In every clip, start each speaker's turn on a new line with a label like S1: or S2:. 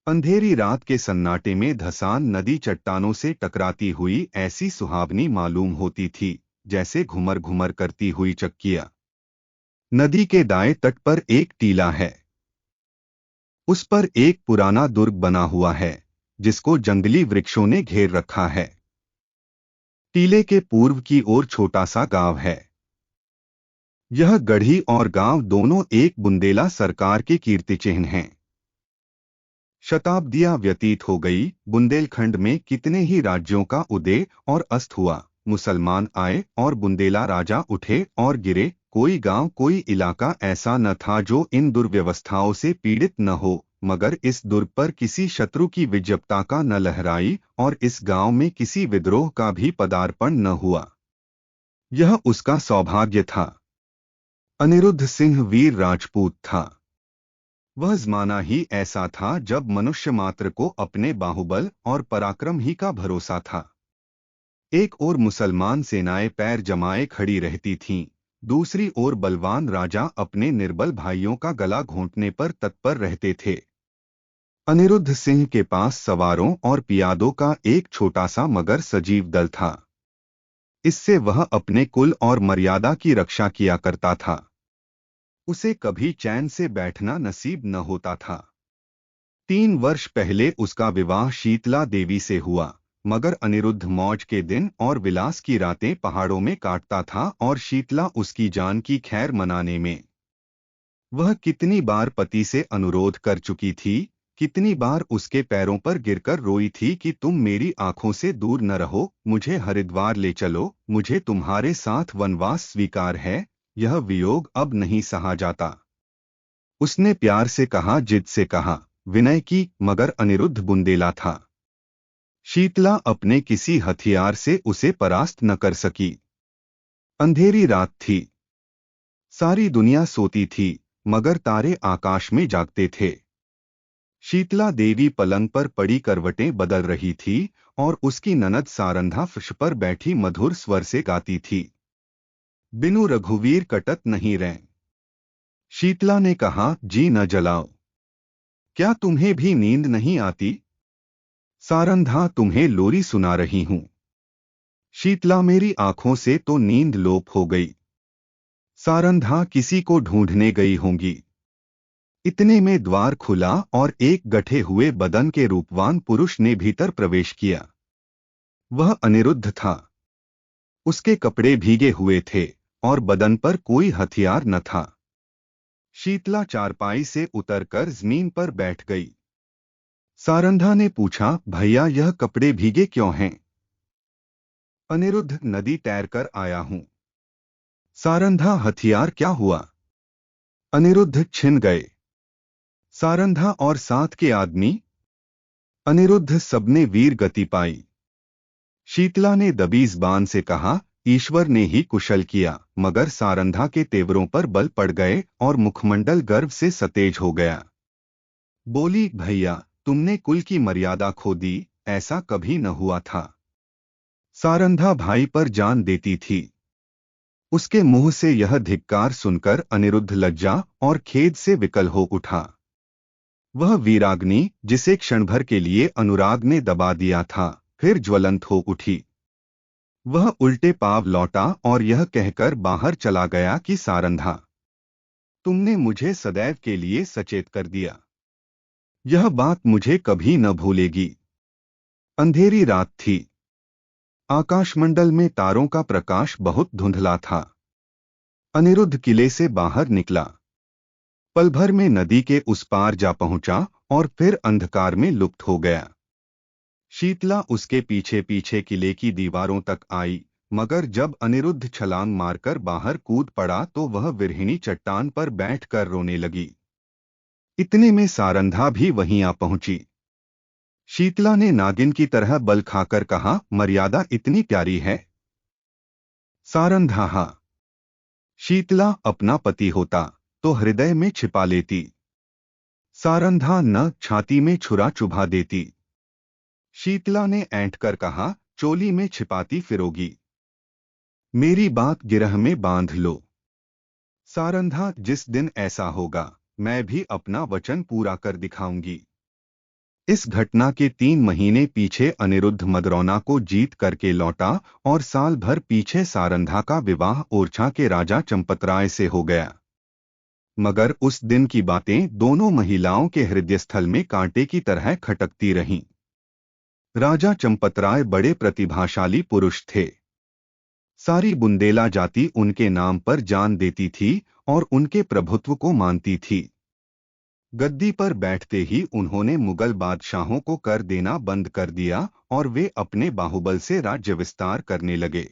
S1: अंधेरी रात के सन्नाटे में धसान नदी चट्टानों से टकराती हुई ऐसी सुहावनी मालूम होती थी जैसे घुमर घुमर करती हुई चक्कियां। नदी के दाएं तट पर एक टीला है। उस पर एक पुराना दुर्ग बना हुआ है जिसको जंगली वृक्षों ने घेर रखा है। टीले के पूर्व की ओर छोटा सा गांव है। यह गढ़ी और गांव दोनों एक बुंदेला सरकार के कीर्ति चिन्ह हैं। शताब्दियां व्यतीत हो गई, बुंदेलखंड में कितने ही राज्यों का उदय और अस्त हुआ। मुसलमान आए और बुंदेला राजा उठे और गिरे। कोई गांव, कोई इलाका ऐसा न था जो इन दुर्व्यवस्थाओं से पीड़ित न हो, मगर इस दुर्ग पर किसी शत्रु की विजयता का न लहराई और इस गांव में किसी विद्रोह का भी पदार्पण न हुआ। यह उसका सौभाग्य था। अनिरुद्ध सिंह वीर राजपूत था। वह जमाना ही ऐसा था जब मनुष्य मात्र को अपने बाहुबल और पराक्रम ही का भरोसा था। एक ओर मुसलमान सेनाएं पैर जमाए खड़ी रहती थीं, दूसरी ओर बलवान राजा अपने निर्बल भाइयों का गला घोंटने पर तत्पर रहते थे। अनिरुद्ध सिंह के पास सवारों और पियादों का एक छोटा सा मगर सजीव दल था। इससे वह अपने कुल और मर्यादा की रक्षा किया करता था। उसे कभी चैन से बैठना नसीब न होता था। 3 वर्ष पहले उसका विवाह शीतला देवी से हुआ, मगर अनिरुद्ध मौज के दिन और विलास की रातें पहाड़ों में काटता था और शीतला उसकी जान की खैर मनाने में। वह कितनी बार पति से अनुरोध कर चुकी थी, कितनी बार उसके पैरों पर गिरकर रोई थी कि तुम मेरी आंखों से दूर न रहो, मुझे हरिद्वार ले चलो, मुझे तुम्हारे साथ वनवास स्वीकार है, यह वियोग अब नहीं सहा जाता। उसने प्यार से कहा, जिद से कहा, विनय की, मगर अनिरुद्ध बुंदेला था। शीतला अपने किसी हथियार से उसे परास्त न कर सकी। अंधेरी रात थी। सारी दुनिया सोती थी, मगर तारे आकाश में जागते थे। शीतला देवी पलंग पर पड़ी करवटें बदल रही थी और उसकी ननद सारंधा फर्श पर बैठी मधुर स्वर से गाती थी। बिनु रघुवीर कटत नहीं रैं। शीतला ने कहा, जी न जलाओ। क्या तुम्हें भी नींद नहीं आती? सारंधा, तुम्हें लोरी सुना रही हूं। शीतला, मेरी आंखों से तो नींद लोप हो गई। सारंधा, किसी को ढूंढने गई होंगी। इतने में द्वार खुला और एक गठे हुए बदन के रूपवान पुरुष ने भीतर प्रवेश किया। वह अनिरुद्ध था। उसके कपड़े भीगे हुए थे और बदन पर कोई हथियार न था। शीतला चारपाई से उतरकर जमीन पर बैठ गई। सारंधा ने पूछा, भैया, यह कपड़े भीगे क्यों हैं? अनिरुद्ध, नदी तैरकर आया हूं। सारंधा, हथियार क्या हुआ? अनिरुद्ध, छिन गए। सारंधा, और साथ के आदमी? अनिरुद्ध, सबने वीर गति पाई। शीतला ने दबी ज़बान से कहा, ईश्वर ने ही कुशल किया, मगर सारंधा के तेवरों पर बल पड़ गए और मुखमंडल गर्व से सतेज हो गया। बोली, भैया, तुमने कुल की मर्यादा खो दी, ऐसा कभी न हुआ था। सारंधा भाई पर जान देती थी। उसके मुंह से यह धिक्कार सुनकर अनिरुद्ध लज्जा और खेद से विकल हो उठा। वह वीराग्नि, जिसे क्षण भर के लिए अनुराग ने दबा दिया था, फिर ज्वलंत हो उठी। वह उल्टे पांव लौटा और यह कहकर बाहर चला गया कि सारंधा, तुमने मुझे सदैव के लिए सचेत कर दिया। यह बात मुझे कभी न भूलेगी। अंधेरी रात थी। आकाशमंडल में तारों का प्रकाश बहुत धुंधला था। अनिरुद्ध किले से बाहर निकला। पल भर में नदी के उस पार जा पहुंचा और फिर अंधकार में लुप्त हो गया। शीतला उसके पीछे पीछे किले की दीवारों तक आई, मगर जब अनिरुद्ध छलांग मारकर बाहर कूद पड़ा तो वह विरहिणी चट्टान पर बैठकर रोने लगी। इतने में सारंधा भी वहीं आ पहुंची। शीतला ने नागिन की तरह बल खाकर कहा, मर्यादा इतनी प्यारी है? सारंधा, हाँ। शीतला, अपना पति होता तो हृदय में छिपा लेती। सारंधा, न, छाती में छुरा चुभा देती। शीतला ने ऐंठ कर कहा, चोली में छिपाती फिरोगी। मेरी बात गिरह में बांध लो। सारंधा, जिस दिन ऐसा होगा, मैं भी अपना वचन पूरा कर दिखाऊंगी। इस घटना के 3 महीने पीछे अनिरुद्ध मदरौना को जीत करके लौटा और साल भर पीछे सारंधा का विवाह ओरछा के राजा चंपतराय से हो गया। मगर उस दिन की बातें दोनों महिलाओं के हृदयस्थल में कांटे की तरह खटकती रहीं। राजा चंपतराय बड़े प्रतिभाशाली पुरुष थे। सारी बुंदेला जाति उनके नाम पर जान देती थी और उनके प्रभुत्व को मानती थी। गद्दी पर बैठते ही उन्होंने मुगल बादशाहों को कर देना बंद कर दिया और वे अपने बाहुबल से राज्य विस्तार करने लगे।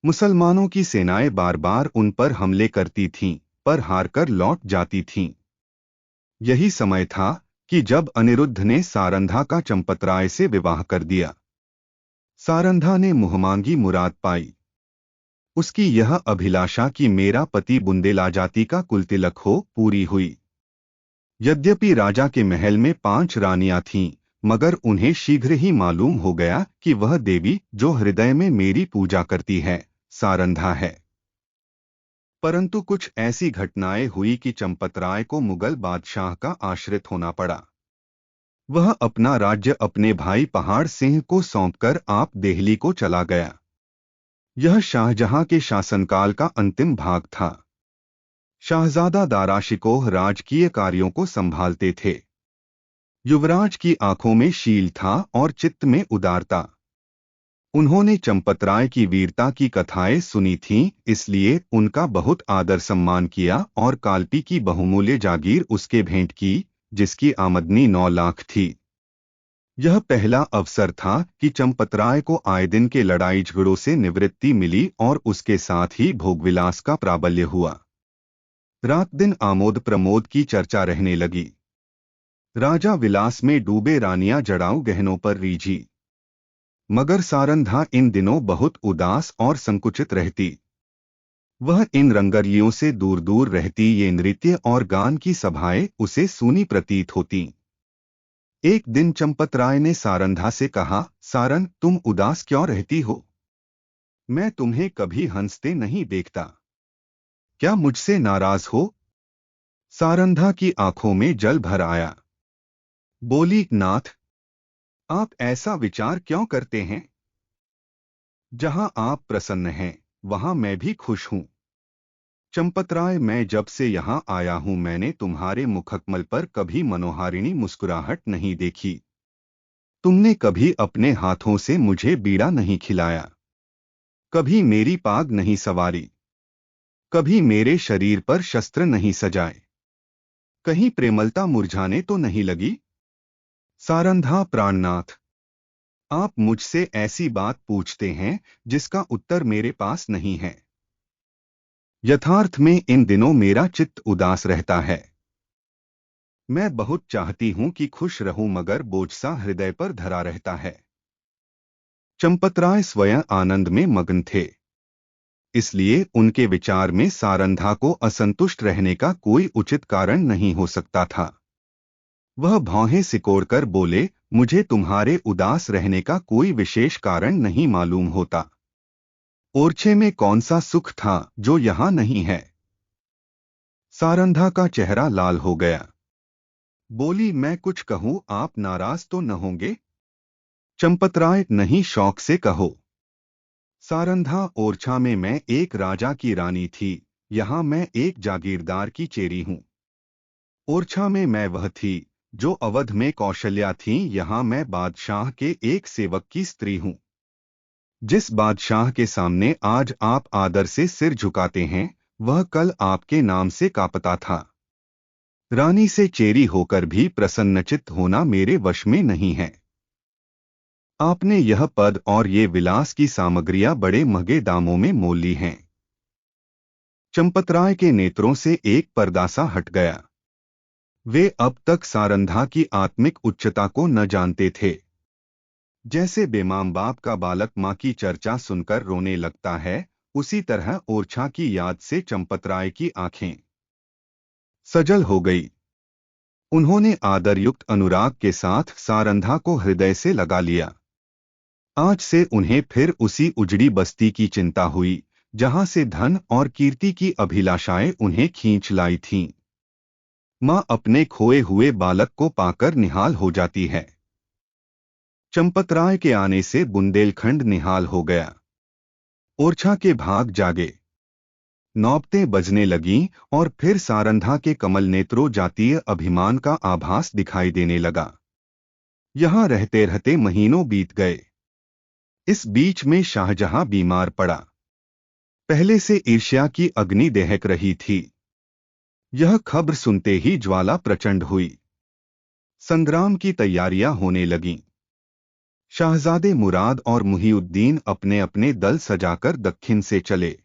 S1: मुसलमानों की सेनाएं बार बार उन पर हमले करती थीं, पर हारकर लौट जाती थीं। यही समय था कि जब अनिरुद्ध ने सारंधा का चंपतराय से विवाह कर दिया। सारंधा ने मुहमांगी मुराद पाई। उसकी यह अभिलाषा कि मेरा पति बुंदेला जाति का कुलतिलक हो, पूरी हुई। यद्यपि राजा के महल में 5 रानियां थीं, मगर उन्हें शीघ्र ही मालूम हो गया कि वह देवी जो हृदय में मेरी पूजा करती है, सारंधा है। परंतु कुछ ऐसी घटनाएं हुई कि चंपतराय को मुगल बादशाह का आश्रित होना पड़ा। वह अपना राज्य अपने भाई पहाड़ सिंह को सौंपकर आप देहली को चला गया। यह शाहजहां के शासनकाल का अंतिम भाग था। शाहजादा दाराशिकोह राजकीय कार्यों को संभालते थे। युवराज की आंखों में शील था और चित्त में उदारता। उन्होंने चंपतराय की वीरता की कथाएं सुनी थीं, इसलिए उनका बहुत आदर सम्मान किया और कालपी की बहुमूल्य जागीर उसके भेंट की, जिसकी आमदनी 9 लाख थी। यह पहला अवसर था कि चंपतराय को आए दिन के लड़ाई झगड़ों से निवृत्ति मिली और उसके साथ ही भोगविलास का प्राबल्य हुआ। रात दिन आमोद प्रमोद की चर्चा रहने लगी। राजा विलास में डूबे, रानियां जड़ाऊ गहनों पर रीझी। मगर सारंधा इन दिनों बहुत उदास और संकुचित रहती। वह इन रंगरलियों से दूर दूर रहती। ये नृत्य और गान की सभाएं उसे सूनी प्रतीत होती। एक दिन चंपतराय ने सारंधा से कहा, सारन, तुम उदास क्यों रहती हो? मैं तुम्हें कभी हंसते नहीं देखता। क्या मुझसे नाराज हो? सारंधा की आंखों में जल भर आया। बोली, नाथ, आप ऐसा विचार क्यों करते हैं? जहां आप प्रसन्न हैं, वहां मैं भी खुश हूं। चंपतराय, मैं जब से यहां आया हूं मैंने तुम्हारे मुखकमल पर कभी मनोहारिणी मुस्कुराहट नहीं देखी। तुमने कभी अपने हाथों से मुझे बीड़ा नहीं खिलाया, कभी मेरी पाग नहीं सवारी, कभी मेरे शरीर पर शस्त्र नहीं सजाए। कहीं प्रेमलता मुरझाने तो नहीं लगी? सारंधा, प्राणनाथ, आप मुझसे ऐसी बात पूछते हैं जिसका उत्तर मेरे पास नहीं है। यथार्थ में इन दिनों मेरा चित्त उदास रहता है। मैं बहुत चाहती हूं कि खुश रहूं, मगर बोझ सा हृदय पर धरा रहता है। चंपतराय स्वयं आनंद में मग्न थे, इसलिए उनके विचार में सारंधा को असंतुष्ट रहने का कोई उचित कारण नहीं हो सकता था। वह भौहें सिकोड़कर बोले, मुझे तुम्हारे उदास रहने का कोई विशेष कारण नहीं मालूम होता। ओरछे में कौन सा सुख था जो यहां नहीं है? सारंधा का चेहरा लाल हो गया। बोली, मैं कुछ कहूं, आप नाराज तो न होंगे? चंपतराय, नहीं, शौक से कहो। सारंधा, ओरछा में मैं एक राजा की रानी थी, यहां मैं एक जागीरदार की चेरी हूं। ओरछा में मैं वह थी जो अवध में कौशल्या थी, यहां मैं बादशाह के एक सेवक की स्त्री हूं। जिस बादशाह के सामने आज आप आदर से सिर झुकाते हैं, वह कल आपके नाम से कांपता था। रानी से चेरी होकर भी प्रसन्नचित्त होना मेरे वश में नहीं है। आपने यह पद और ये विलास की सामग्रियां बड़े महंगे दामों में मोल ली हैं। चंपतराय के नेत्रों से एक पर्दासा हट गया। वे अब तक सारंधा की आत्मिक उच्चता को न जानते थे। जैसे बेमाम बाप का बालक मां की चर्चा सुनकर रोने लगता है, उसी तरह ओरछा की याद से चंपतराय की आंखें सजल हो गई। उन्होंने आदरयुक्त अनुराग के साथ सारंधा को हृदय से लगा लिया। आज से उन्हें फिर उसी उजड़ी बस्ती की चिंता हुई, जहां से धन और कीर्ति की अभिलाषाएं उन्हें खींच लाई थीं। माँ अपने खोए हुए बालक को पाकर निहाल हो जाती है। चंपतराय के आने से बुंदेलखंड निहाल हो गया। ओरछा के भाग जागे, नौबतें बजने लगीं और फिर सारंधा के कमल नेत्रों जातीय अभिमान का आभास दिखाई देने लगा। यहां रहते रहते महीनों बीत गए। इस बीच में शाहजहां बीमार पड़ा। पहले से ईर्ष्या की अग्नि दहक रही थी। यह खबर सुनते ही ज्वाला प्रचंड हुई। संग्राम की तैयारियां होने लगीं। शाहजादे मुराद और मुहिउद्दीन अपने अपने दल सजाकर दक्षिण से चले।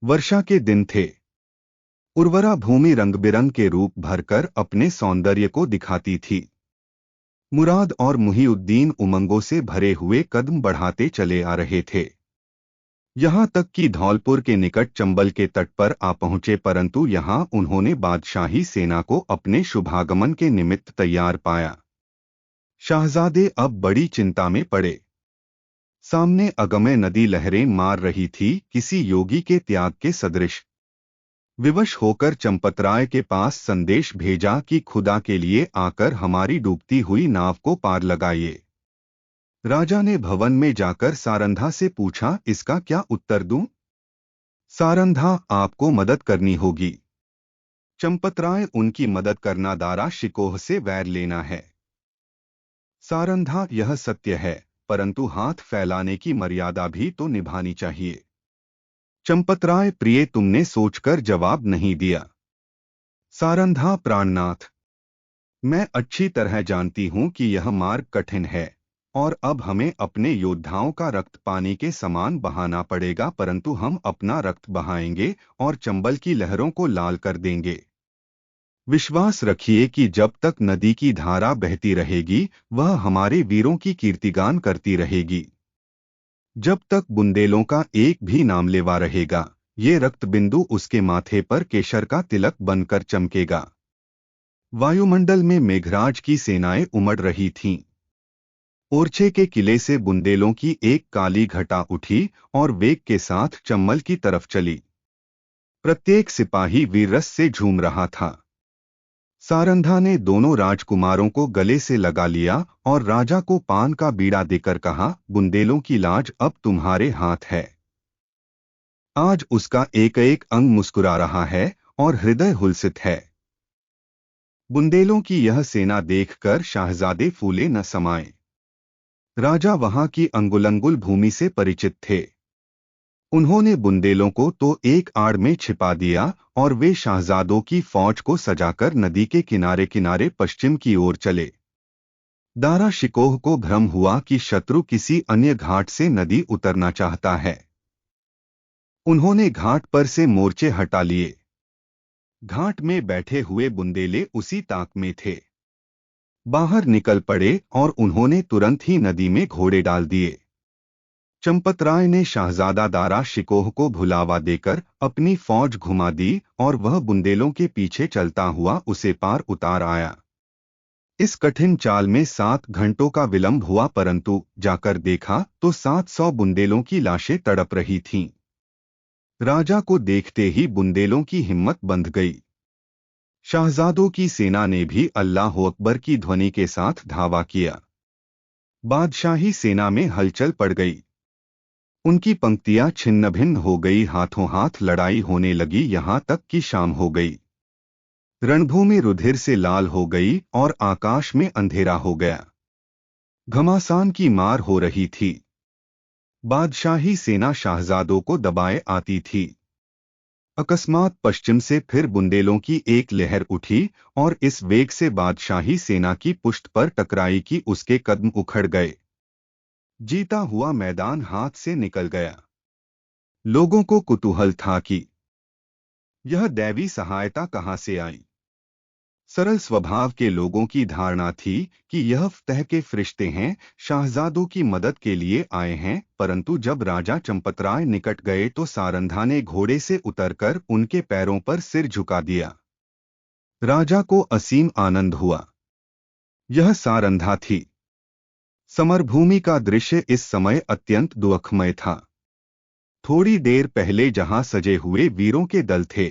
S1: वर्षा के दिन थे। उर्वरा भूमि रंग-बिरंग के रूप भरकर अपने सौंदर्य को दिखाती थी। मुराद और मुहिउद्दीन उमंगों से भरे हुए कदम बढ़ाते चले आ रहे थे। यहां तक कि धौलपुर के निकट चंबल के तट पर आ पहुंचे, परंतु यहां उन्होंने बादशाही सेना को अपने शुभागमन के निमित्त तैयार पाया। शाहजादे अब बड़ी चिंता में पड़े। सामने अगम्य नदी लहरें मार रही थी, किसी योगी के त्याग के सदृश। विवश होकर चंपतराय के पास संदेश भेजा कि खुदा के लिए आकर हमारी डूबती हुई नाव को पार लगाइए। राजा ने भवन में जाकर सारंधा से पूछा, इसका क्या उत्तर दूं? सारंधा, आपको मदद करनी होगी। चंपतराय, उनकी मदद करना दारा शिकोह से वैर लेना है। सारंधा, यह सत्य है, परंतु हाथ फैलाने की मर्यादा भी तो निभानी चाहिए। चंपतराय, प्रिय, तुमने सोचकर जवाब नहीं दिया। सारंधा, प्राणनाथ, मैं अच्छी तरह जानती हूं कि यह मार्ग कठिन है और अब हमें अपने योद्धाओं का रक्त पानी के समान बहाना पड़ेगा, परंतु हम अपना रक्त बहाएंगे और चंबल की लहरों को लाल कर देंगे। विश्वास रखिए कि जब तक नदी की धारा बहती रहेगी, वह हमारे वीरों की कीर्तिगान करती रहेगी। जब तक बुंदेलों का एक भी नाम लेवा रहेगा, ये रक्त बिंदु उसके माथे पर केशर का तिलक बनकर चमकेगा। वायुमंडल में मेघराज की सेनाएं उमड़ रही थीं। ओरछे के किले से बुंदेलों की एक काली घटा उठी और वेग के साथ चंबल की तरफ चली। प्रत्येक सिपाही वीररस से झूम रहा था। सारंधा ने दोनों राजकुमारों को गले से लगा लिया और राजा को पान का बीड़ा देकर कहा, बुंदेलों की लाज अब तुम्हारे हाथ है। आज उसका एक एक अंग मुस्कुरा रहा है और हृदय हुलसित है। बुंदेलों की यह सेना देखकर शाहजादे फूले न समाये। राजा वहां की अंगुलंगुल भूमि से परिचित थे। उन्होंने बुंदेलों को तो एक आड़ में छिपा दिया और वे शाहजादों की फौज को सजाकर नदी के किनारे किनारे पश्चिम की ओर चले। दारा शिकोह को भ्रम हुआ कि शत्रु किसी अन्य घाट से नदी उतरना चाहता है। उन्होंने घाट पर से मोर्चे हटा लिए। घाट में बैठे हुए बुंदेले उसी ताक में थे। बाहर निकल पड़े और उन्होंने तुरंत ही नदी में घोड़े डाल दिए। चंपतराय ने शाहजादा दारा शिकोह को भुलावा देकर अपनी फौज घुमा दी और वह बुंदेलों के पीछे चलता हुआ उसे पार उतार आया। इस कठिन चाल में 7 घंटों का विलंब हुआ, परंतु जाकर देखा तो 700 बुंदेलों की लाशें तड़प रही थीं। राजा को देखते ही बुंदेलों की हिम्मत बंध गई। शाहजादों की सेना ने भी अल्लाह अकबर की ध्वनि के साथ धावा किया। बादशाही सेना में हलचल पड़ गई। उनकी पंक्तियां छिन्न भिन्न हो गई, हाथों हाथ लड़ाई होने लगी, यहां तक कि शाम हो गई। रणभूमि रुधिर से लाल हो गई और आकाश में अंधेरा हो गया। घमासान की मार हो रही थी। बादशाही सेना शाहजादों को दबाए आती थी। अकस्मात पश्चिम से फिर बुंदेलों की एक लहर उठी और इस वेग से बादशाही सेना की पुष्ट पर टकराई कि उसके कदम उखड़ गए। जीता हुआ मैदान हाथ से निकल गया। लोगों को कुतूहल था कि यह दैवी सहायता कहां से आई। सरल स्वभाव के लोगों की धारणा थी कि यह फतह के फरिश्ते हैं, शाहजादों की मदद के लिए आए हैं, परंतु जब राजा चंपतराय निकट गए तो सारंधा ने घोड़े से उतरकर उनके पैरों पर सिर झुका दिया। राजा को असीम आनंद हुआ। यह सारंधा थी। समरभूमि का दृश्य इस समय अत्यंत दुखमय था। थोड़ी देर पहले जहां सजे हुए वीरों के दल थे,